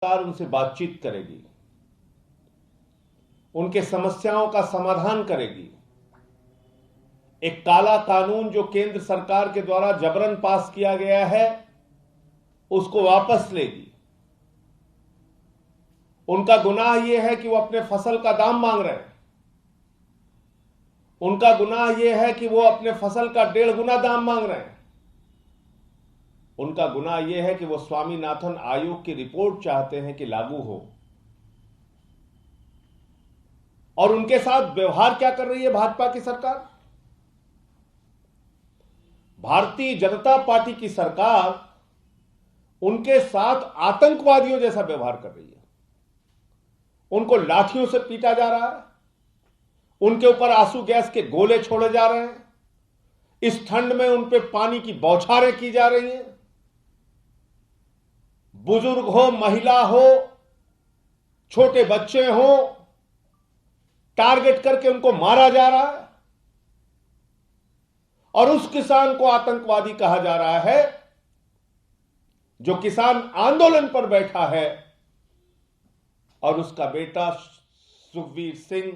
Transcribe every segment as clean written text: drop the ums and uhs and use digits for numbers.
सरकार उनसे बातचीत करेगी, उनके समस्याओं का समाधान करेगी। एक काला कानून जो केंद्र सरकार के द्वारा जबरन पास किया गया है उसको वापस लेगी। उनका गुनाह यह है कि वो अपने फसल का दाम मांग रहे हैं। उनका गुनाह यह है कि वो अपने फसल का 1.5 गुना दाम मांग रहे हैं। उनका गुनाह यह है कि वो स्वामीनाथन आयोग की रिपोर्ट चाहते हैं कि लागू हो। और उनके साथ व्यवहार क्या कर रही है भाजपा की सरकार? भारतीय जनता पार्टी की सरकार उनके साथ आतंकवादियों जैसा व्यवहार कर रही है। उनको लाठियों से पीटा जा रहा है, उनके ऊपर आंसू गैस के गोले छोड़े जा रहे हैं, इस ठंड में उन पे पानी की बौछारें की जा रही हैं। बुजुर्ग हो, महिला हो, छोटे बच्चे हो, टारगेट करके उनको मारा जा रहा है। और उस किसान को आतंकवादी कहा जा रहा है जो किसान आंदोलन पर बैठा है और उसका बेटा सुखबीर सिंह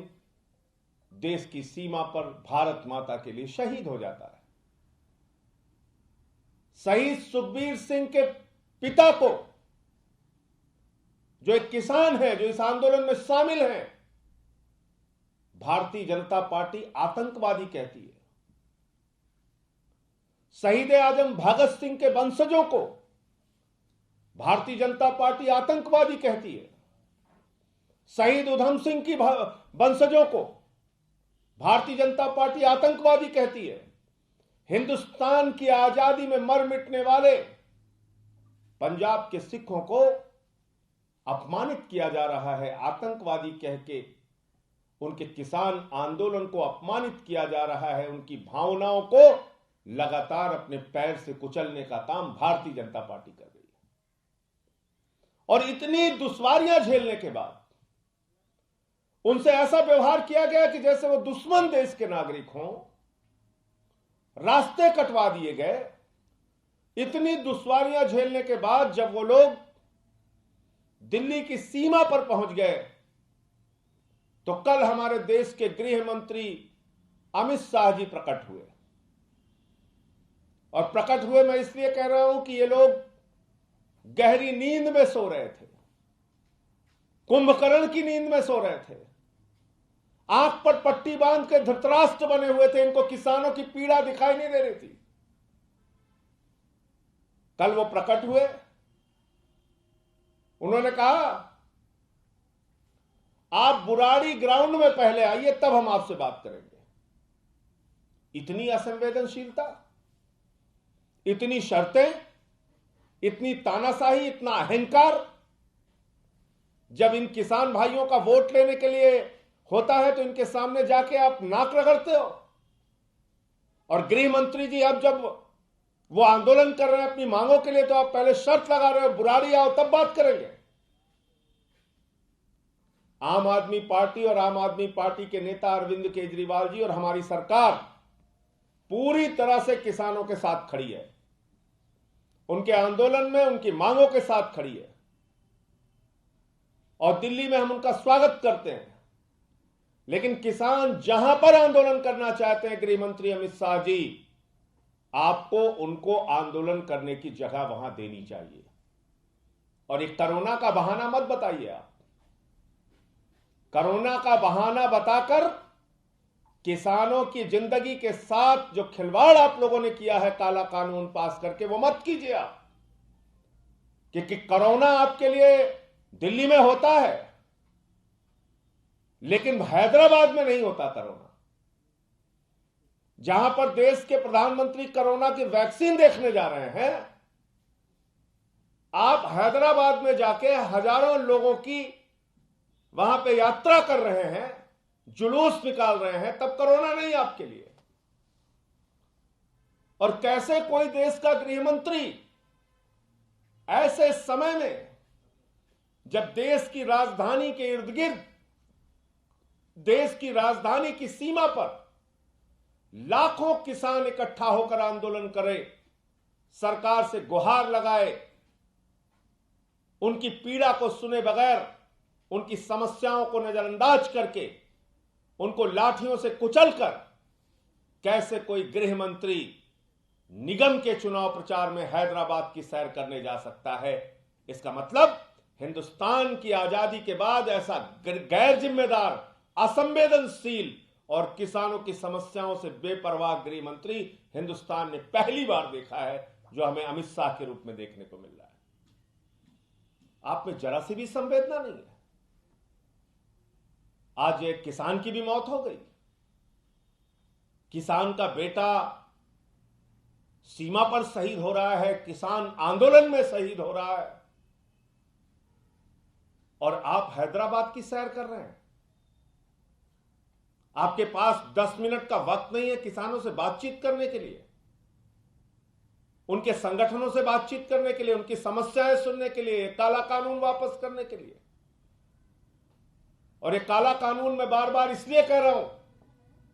देश की सीमा पर भारत माता के लिए शहीद हो जाता है। शहीद सुखबीर सिंह के पिता को, जो एक किसान है, जो इस आंदोलन में शामिल है, भारतीय जनता पार्टी आतंकवादी कहती है। शहीद आजम भगत सिंह के वंशजों को भारतीय जनता पार्टी आतंकवादी कहती है। शहीद उधम सिंह की वंशजों को भारतीय जनता पार्टी आतंकवादी कहती है। हिंदुस्तान की आजादी में मर मिटने वाले पंजाब के सिखों को अपमानित किया जा रहा है, आतंकवादी कह के उनके किसान आंदोलन को अपमानित किया जा रहा है। उनकी भावनाओं को लगातार अपने पैर से कुचलने का काम भारतीय जनता पार्टी कर रही है। और इतनी दुश्वारियां झेलने के बाद उनसे ऐसा व्यवहार किया गया कि जैसे वो दुश्मन देश के नागरिक हों, रास्ते कटवा दिए गए। इतनी दुश्वारियां झेलने के बाद जब वो लोग दिल्ली की सीमा पर पहुंच गए तो कल हमारे देश के गृह मंत्री अमित शाह जी प्रकट हुए। और प्रकट हुए मैं इसलिए कह रहा हूं कि ये लोग गहरी नींद में सो रहे थे, कुंभकर्ण की नींद में सो रहे थे, आंख पर पट्टी बांध के धृतराष्ट्र बने हुए थे। इनको किसानों की पीड़ा दिखाई नहीं दे रही थी। कल वो प्रकट हुए। उन्होंने कहा आप बुराड़ी ग्राउंड में पहले आइए, तब हम आपसे बात करेंगे। इतनी असंवेदनशीलता, इतनी शर्तें, इतनी तानाशाही, इतना अहंकार। जब इन किसान भाइयों का वोट लेने के लिए होता है तो इनके सामने जाके आप नाक रगड़ते हो। और गृह मंत्री जी अब जब वो आंदोलन कर रहे हैं अपनी मांगों के लिए तो आप पहले शर्त लगा रहे हो बुराड़ी आओ तब बात करेंगे। आम आदमी पार्टी और आम आदमी पार्टी के नेता अरविंद केजरीवाल जी और हमारी सरकार पूरी तरह से किसानों के साथ खड़ी है, उनके आंदोलन में उनकी मांगों के साथ खड़ी है। और दिल्ली में हम उनका स्वागत करते हैं। लेकिन किसान जहां पर आंदोलन करना चाहते हैं, गृह मंत्री अमित शाह जी, आपको उनको आंदोलन करने की जगह वहां देनी चाहिए। और एक कोरोना का बहाना मत बताइए। आप कोरोना का बहाना बताकर किसानों की जिंदगी के साथ जो खिलवाड़ आप लोगों ने किया है काला कानून पास करके, वो मत कीजिए आप। क्योंकि कोरोना आपके लिए दिल्ली में होता है लेकिन हैदराबाद में नहीं होता कोरोना। जहां पर देश के प्रधानमंत्री कोरोना की वैक्सीन देखने जा रहे हैं, आप हैदराबाद में जाके हजारों लोगों की वहां पे यात्रा कर रहे हैं, जुलूस निकाल रहे हैं, तब कोरोना नहीं आपके लिए। और कैसे कोई देश का गृह मंत्री ऐसे समय में, जब देश की राजधानी के इर्द गिर्द, देश की राजधानी की सीमा पर लाखों किसान इकट्ठा होकर आंदोलन करे, सरकार से गुहार लगाए, उनकी पीड़ा को सुने बगैर, उनकी समस्याओं को नजरअंदाज करके, उनको लाठियों से कुचलकर कैसे कोई गृह मंत्री निगम के चुनाव प्रचार में हैदराबाद की सैर करने जा सकता है। इसका मतलब हिंदुस्तान की आजादी के बाद ऐसा गैर जिम्मेदार, असंवेदनशील और किसानों की समस्याओं से बेपरवाह गृह मंत्री हिंदुस्तान ने पहली बार देखा है, जो हमें अमित शाह के रूप में देखने को मिल रहा है। आप में जरा सी भी संवेदना नहीं है। आज एक किसान की भी मौत हो गई, किसान का बेटा सीमा पर शहीद हो रहा है, किसान आंदोलन में शहीद हो रहा है, और आप हैदराबाद की सैर कर रहे हैं। आपके पास 10 मिनट का वक्त नहीं है किसानों से बातचीत करने के लिए, उनके संगठनों से बातचीत करने के लिए, उनकी समस्याएं सुनने के लिए, काला कानून वापस करने के लिए। और ये काला कानून मैं बार बार इसलिए कह रहा हूं,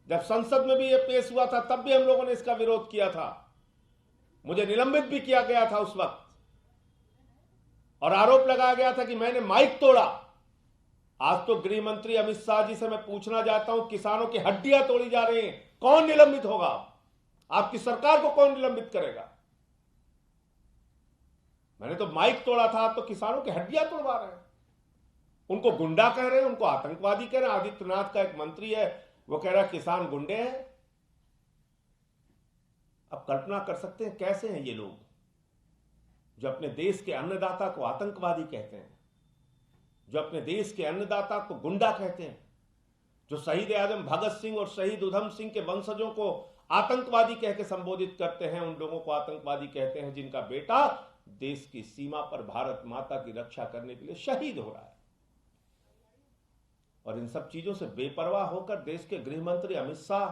जब संसद में भी ये पेश हुआ था तब भी हम लोगों ने इसका विरोध किया था, मुझे निलंबित भी किया गया था उस वक्त, और आरोप लगाया गया था कि मैंने माइक तोड़ा। आज तो गृह मंत्री अमित शाह जी से मैं पूछना चाहता हूं, किसानों की हड्डियां तोड़ी जा रही हैं, कौन निलंबित होगा? आपकी सरकार को कौन निलंबित करेगा? मैंने तो माइक तोड़ा था, तो किसानों की हड्डियां तोड़वा रहे हैं, उनको गुंडा कह रहे हैं, उनको आतंकवादी कह रहे हैं। आदित्यनाथ का एक मंत्री है, वो कह रहा है किसान गुंडे हैं। अब कल्पना कर सकते हैं कैसे हैं ये लोग, जो अपने देश के अन्नदाता को आतंकवादी कहते हैं, जो अपने देश के अन्नदाता को गुंडा कहते हैं, जो शहीद आजम भगत सिंह और शहीद उधम सिंह के वंशजों को आतंकवादी कह के संबोधित करते हैं, उन लोगों को आतंकवादी कहते हैं जिनका बेटा देश की सीमा पर भारत माता की रक्षा करने के लिए शहीद हो रहा है। और इन सब चीजों से बेपरवाह होकर देश के गृह मंत्री अमित शाह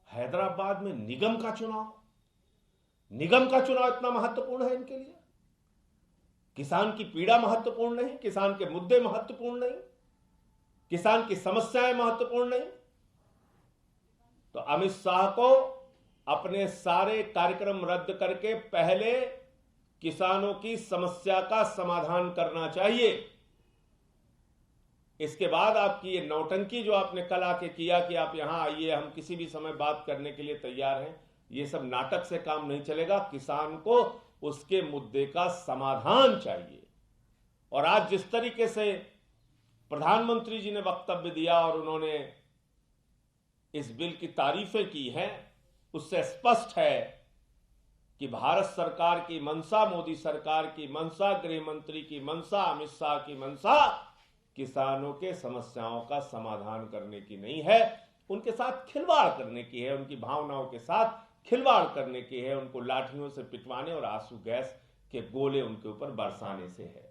हैदराबाद में निगम का चुनाव इतना महत्वपूर्ण है इनके लिए? किसान की पीड़ा महत्वपूर्ण नहीं, किसान के मुद्दे महत्वपूर्ण नहीं, किसान की समस्याएं महत्वपूर्ण नहीं? तो अमित शाह को अपने सारे कार्यक्रम रद्द करके पहले किसानों की समस्या का समाधान करना चाहिए। इसके बाद आपकी ये नौटंकी जो आपने कल आके किया कि आप यहां आइए, हम किसी भी समय बात करने के लिए तैयार हैं, ये सब नाटक से काम नहीं चलेगा। किसान को उसके मुद्दे का समाधान चाहिए। और आज जिस तरीके से प्रधानमंत्री जी ने वक्तव्य दिया और उन्होंने इस बिल की तारीफें की हैं, उससे स्पष्ट है कि भारत सरकार की मंशा, मोदी सरकार की मंशा, गृह मंत्री की मंशा, अमित शाह की मंशा किसानों के समस्याओं का समाधान करने की नहीं है, उनके साथ खिलवाड़ करने की है, उनकी भावनाओं के साथ खिलवाड़ करने की है, उनको लाठियों से पिटवाने और आंसू गैस के गोले उनके ऊपर बरसाने से है।